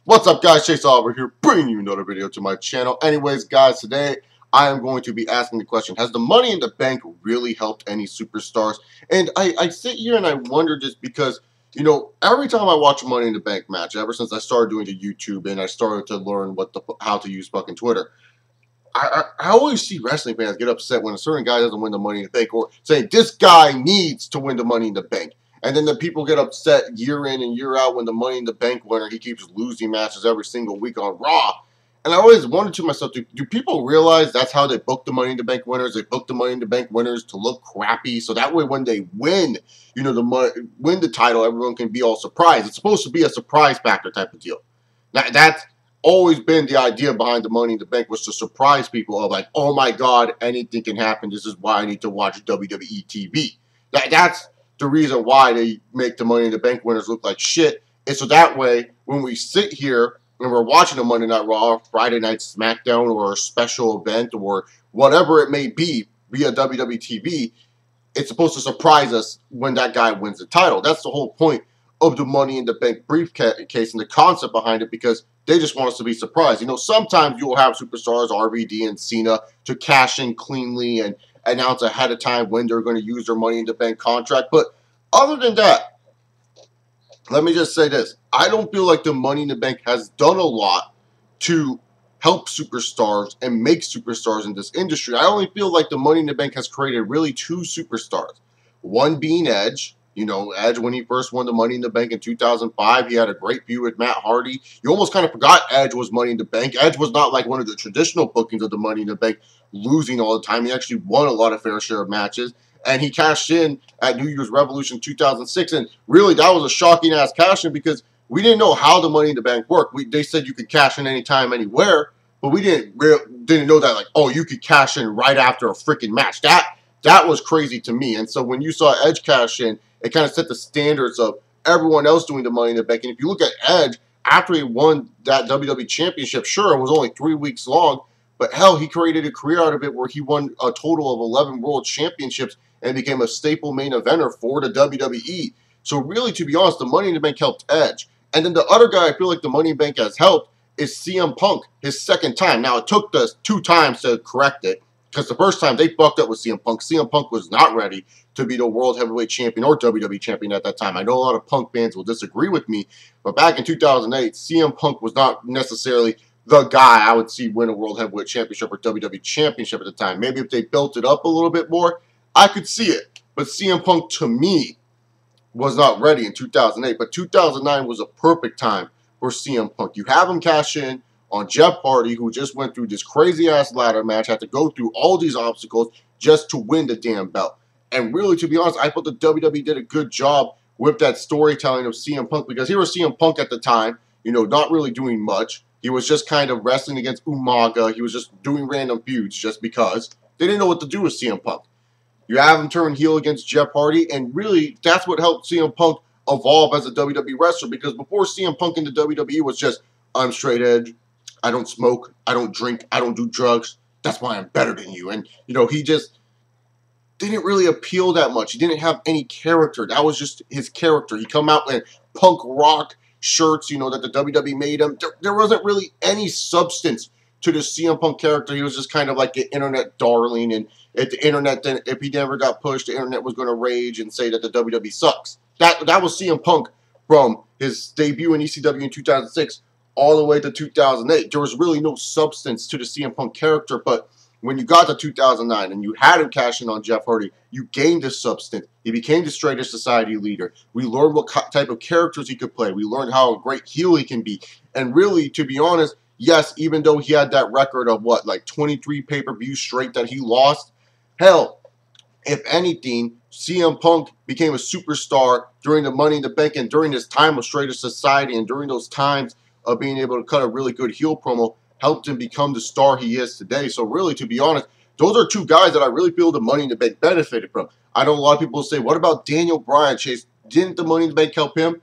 What's up, guys? Chase Oliver here, bringing you another video to my channel. Anyways, guys, today I am going to be asking the question, has the money in the bank really helped any superstars? And I sit here and I wonder, just because, every time I watch a Money in the Bank match, ever since I started doing the YouTube and I started to learn how to use fucking Twitter, I always see wrestling fans get upset when a certain guy doesn't win the Money in the Bank, or saying this guy needs to win the Money in the Bank. And then the people get upset year in and year out when the Money in the Bank winner, he keeps losing matches every single week on Raw. And I always wondered to myself, do people realize that's how they book the Money in the Bank winners? They book the Money in the Bank winners to look crappy, so that way when they win, win the title, everyone can be all surprised. It's supposed to be a surprise factor type of deal. That's always been the idea behind the Money in the Bank, was to surprise people of like, oh my God, anything can happen. This is why I need to watch WWE TV. That's the reason why they make the Money in the Bank winners look like shit. And so that way, when we sit here and we're watching a Monday Night Raw, Friday Night SmackDown, or a special event, or whatever it may be, via WWE TV, it's supposed to surprise us when that guy wins the title. That's the whole point of the Money in the Bank briefcase and the concept behind it, because they just want us to be surprised. Sometimes you'll have superstars, RVD and Cena, to cash in cleanly and announce ahead of time when they're going to use their Money in the Bank contract. But other than that, let me just say this. I don't feel like the Money in the Bank has done a lot to help superstars and make superstars in this industry. I only feel like the Money in the Bank has created really two superstars. One being Edge. Edge, when he first won the Money in the Bank in 2005, he had a great feud with Matt Hardy. You almost kind of forgot Edge was Money in the Bank. Edge was not like one of the traditional bookings of the Money in the Bank, losing all the time. He actually won a lot of fair share of matches. And he cashed in at New Year's Revolution 2006. And really, that was a shocking-ass cash in, because we didn't know how the Money in the Bank worked. They said you could cash in anytime, anywhere. But we didn't know that, like, oh, you could cash in right after a freaking match. That was crazy to me. And so when you saw Edge cash in, it kind of set the standards of everyone else doing the Money in the Bank. And if you look at Edge, after he won that WWE Championship, sure, it was only 3 weeks long, but hell, he created a career out of it where he won a total of 11 World Championships and became a staple main eventer for the WWE. So really, to be honest, the Money in the Bank helped Edge. And then the other guy I feel like the Money in the Bank has helped is CM Punk, his second time. Now, it took us 2 times to correct it, because the first time they fucked up with CM Punk. CM Punk was not ready to be the World Heavyweight Champion or WWE Champion at that time. I know a lot of Punk fans will disagree with me, but back in 2008, CM Punk was not necessarily the guy I would see win a World Heavyweight Championship or WWE Championship at the time. Maybe if they built it up a little bit more, I could see it. But CM Punk, to me, was not ready in 2008. But 2009 was a perfect time for CM Punk. You have him cash in on Jeff Hardy, who just went through this crazy-ass ladder match, had to go through all these obstacles just to win the damn belt. And really, to be honest, I thought the WWE did a good job with that storytelling of CM Punk, because here was CM Punk at the time, not really doing much. He was just kind of wrestling against Umaga. He was just doing random feuds just because. They didn't know what to do with CM Punk. You have him turn heel against Jeff Hardy, and really, that's what helped CM Punk evolve as a WWE wrestler, because before CM Punk in the WWE was just, I'm straight edge, I don't smoke, I don't drink, I don't do drugs, that's why I'm better than you. And, he just didn't really appeal that much. He didn't have any character. That was just his character. He'd come out in punk rock shirts, that the WWE made him. There wasn't really any substance to the CM Punk character. He was just kind of like an internet darling, and if the internet, then if he never got pushed, the internet was going to rage and say that the WWE sucks. That was CM Punk from his debut in ECW in 2006 all the way to 2008. There was really no substance to the CM Punk character, but when you got to 2009 and you had him cash in on Jeff Hardy, you gained the substance. He became the Straight Edge Society leader. We learned what type of characters he could play. We learned how a great heel he can be. And really, to be honest, yes, even though he had that record of, 23 pay-per-views straight that he lost, hell, if anything, CM Punk became a superstar during the Money in the Bank, and during this time of Straight Edge Society, and during those times of being able to cut a really good heel promo, helped him become the star he is today. So really, to be honest, those are two guys that I really feel the Money in the Bank benefited from. I know a lot of people say, what about Daniel Bryan, Chase? Didn't the Money in the Bank help him?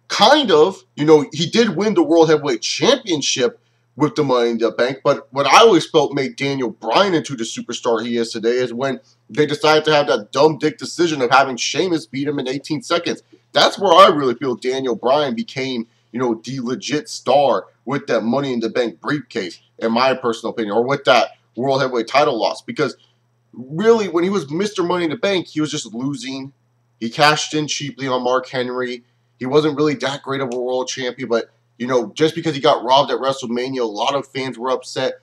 Kind of. He did win the World Heavyweight Championship with the Money in the Bank, but what I always felt made Daniel Bryan into the superstar he is today is when they decided to have that dumb dick decision of having Sheamus beat him in 18 seconds. That's where I really feel Daniel Bryan became, the legit star with that Money in the Bank briefcase, in my personal opinion, or with that World Heavyweight title loss. Because really, when he was Mr. Money in the Bank, he was just losing. He cashed in cheaply on Mark Henry. He wasn't really that great of a world champion, but, just because he got robbed at WrestleMania, a lot of fans were upset.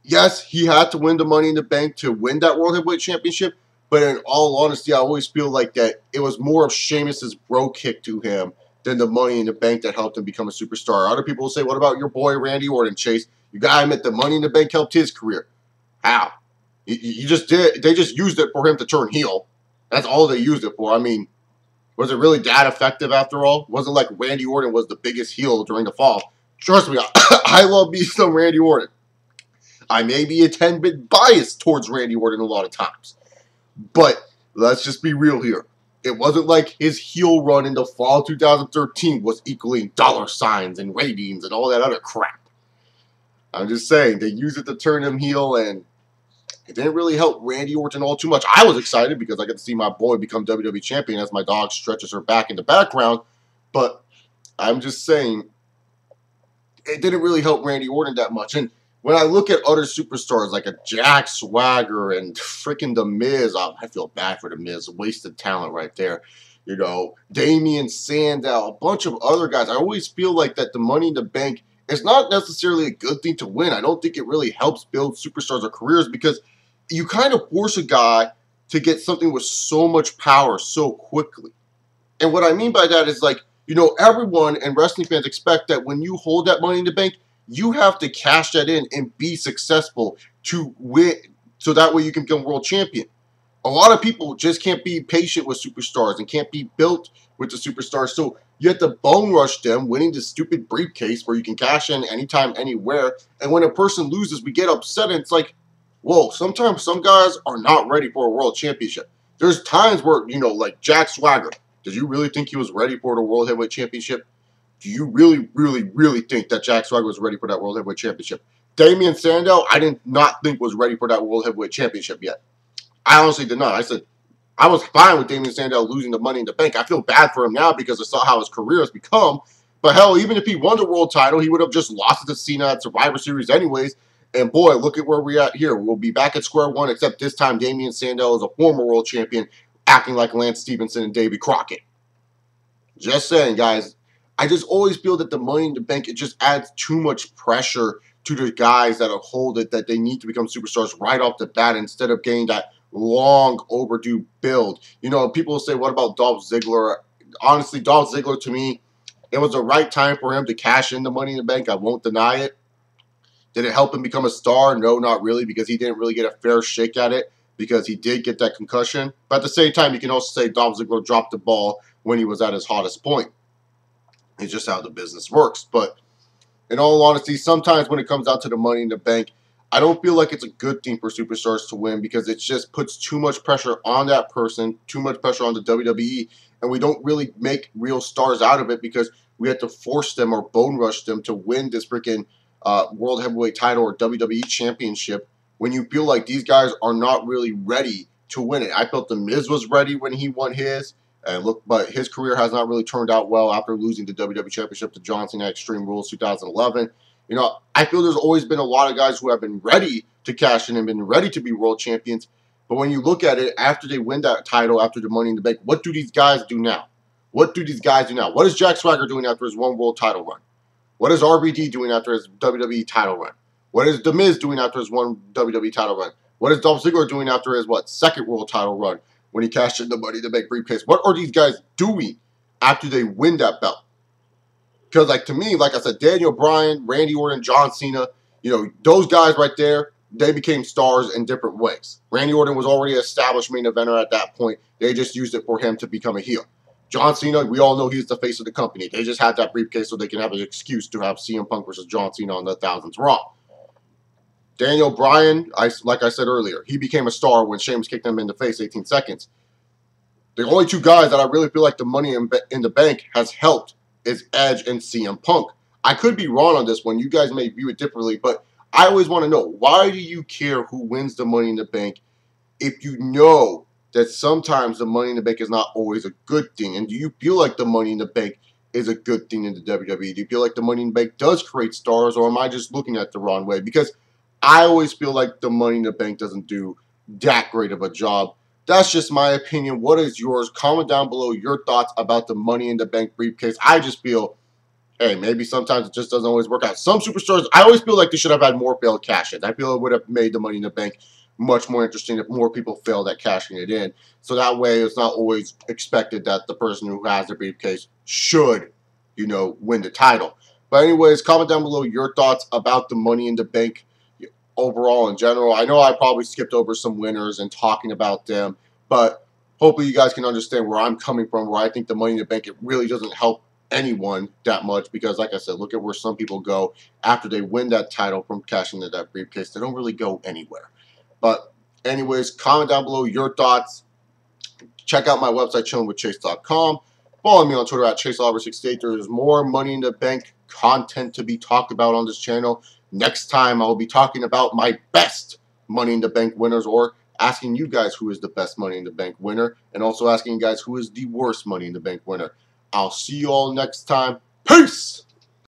Yes, he had to win the Money in the Bank to win that World Heavyweight Championship, but in all honesty, I always feel like that it was more of Sheamus's bro kick to him than the Money in the Bank that helped him become a superstar. Other people will say, what about your boy Randy Orton, Chase? You gotta admit the Money in the Bank helped his career. How? You just did. They just used it for him to turn heel. That's all they used it for. I mean, was it really that effective after all? Wasn't like Randy Orton was the biggest heel during the fall. Trust me, I love me some Randy Orton. I may be a 10-bit biased towards Randy Orton a lot of times. But let's just be real here. It wasn't like his heel run in the fall of 2013 was equaling dollar signs and ratings and all that other crap. I'm just saying, they used it to turn him heel, and it didn't really help Randy Orton all too much. I was excited because I got to see my boy become WWE champion as my dog stretches her back in the background. But I'm just saying, it didn't really help Randy Orton that much. And when I look at other superstars like a Jack Swagger and freaking The Miz, I feel bad for The Miz. Wasted talent right there. Damian Sandow, a bunch of other guys. I always feel like that the Money in the Bank is not necessarily a good thing to win. I don't think it really helps build superstars or careers because you kind of force a guy to get something with so much power so quickly. And what I mean by that is like, everyone and wrestling fans expect that when you hold that Money in the Bank, you have to cash that in and be successful to win, so that way you can become world champion. A lot of people just can't be patient with superstars and can't be built with the superstars, so you have to bone rush them, winning this stupid briefcase where you can cash in anytime, anywhere. And when a person loses, we get upset, and it's like, whoa, sometimes some guys are not ready for a world championship. There's times where, like Jack Swagger, did you really think he was ready for the World Heavyweight Championship? Do you really, really, really think that Jack Swagger was ready for that World Heavyweight Championship? Damian Sandow, I did not think was ready for that World Heavyweight Championship yet. I honestly did not. I said, I was fine with Damian Sandow losing the Money in the Bank. I feel bad for him now because I saw how his career has become. But hell, even if he won the world title, he would have just lost it to Cena at Survivor Series anyways. And boy, look at where we're at here. We'll be back at square one, except this time Damian Sandow is a former world champion acting like Lance Stevenson and Davey Crockett. Just saying, guys. I just always feel that the Money in the Bank, it just adds too much pressure to the guys that hold it, that they need to become superstars right off the bat instead of getting that long overdue build. People will say, what about Dolph Ziggler? Honestly, Dolph Ziggler, to me, it was the right time for him to cash in the Money in the Bank. I won't deny it. Did it help him become a star? No, not really, because he didn't really get a fair shake at it because he did get that concussion. But at the same time, you can also say Dolph Ziggler dropped the ball when he was at his hottest point. It's just how the business works. But in all honesty, sometimes when it comes down to the Money in the Bank, I don't feel like it's a good thing for superstars to win because it just puts too much pressure on that person, too much pressure on the WWE, and we don't really make real stars out of it because we have to force them or bone rush them to win this freaking World Heavyweight title or WWE Championship when you feel like these guys are not really ready to win it. I felt The Miz was ready when he won his. And look, but his career has not really turned out well after losing the WWE Championship to John Cena at Extreme Rules 2011. I feel there's always been a lot of guys who have been ready to cash in and been ready to be world champions. But when you look at it, after they win that title, after the Money in the Bank, what do these guys do now? What is Jack Swagger doing after his one world title run? What is RVD doing after his WWE title run? What is The Miz doing after his one WWE title run? What is Dolph Ziggler doing after his, second world title run? When he cashed in the Money in the Bank briefcase. What are these guys doing after they win that belt? Because, to me, like I said, Daniel Bryan, Randy Orton, John Cena, those guys right there, they became stars in different ways. Randy Orton was already an established main eventer at that point. They just used it for him to become a heel. John Cena, we all know he's the face of the company. They just had that briefcase so they can have an excuse to have CM Punk versus John Cena on the 1000th Raw. Daniel Bryan, like I said earlier, he became a star when Sheamus kicked him in the face 18 seconds. The only two guys that I really feel like the Money in the Bank has helped is Edge and CM Punk. I could be wrong on this one. You guys may view it differently, but I always want to know, why do you care who wins the Money in the Bank if you know that sometimes the Money in the Bank is not always a good thing? And do you feel like the Money in the Bank is a good thing in the WWE? Do you feel like the Money in the Bank does create stars, or am I just looking at it the wrong way? Because I always feel like the Money in the Bank doesn't do that great of a job. That's just my opinion. What is yours? Comment down below your thoughts about the Money in the Bank briefcase. I just feel, hey, maybe sometimes it just doesn't always work out. Some superstars, I always feel like they should have had more failed cash-ins. I feel it would have made the Money in the Bank much more interesting if more people failed at cashing it in. So that way it's not always expected that the person who has the briefcase should, win the title. But anyways, comment down below your thoughts about the Money in the Bank overall in general. I know I probably skipped over some winners and talking about them, but hopefully you guys can understand where I'm coming from, where I think the Money in the Bank, it really doesn't help anyone that much, because like I said, look at where some people go after they win that title from cashing into that briefcase. They don't really go anywhere. But anyways, comment down below your thoughts. Check out my website, chillinwithchase.com. Follow me on Twitter at ChaseOliver68. There's more Money in the Bank content to be talked about on this channel. Next time, I will be talking about my best Money in the Bank winners, or asking you guys who is the best Money in the Bank winner, and also asking you guys who is the worst Money in the Bank winner. I'll see you all next time. Peace!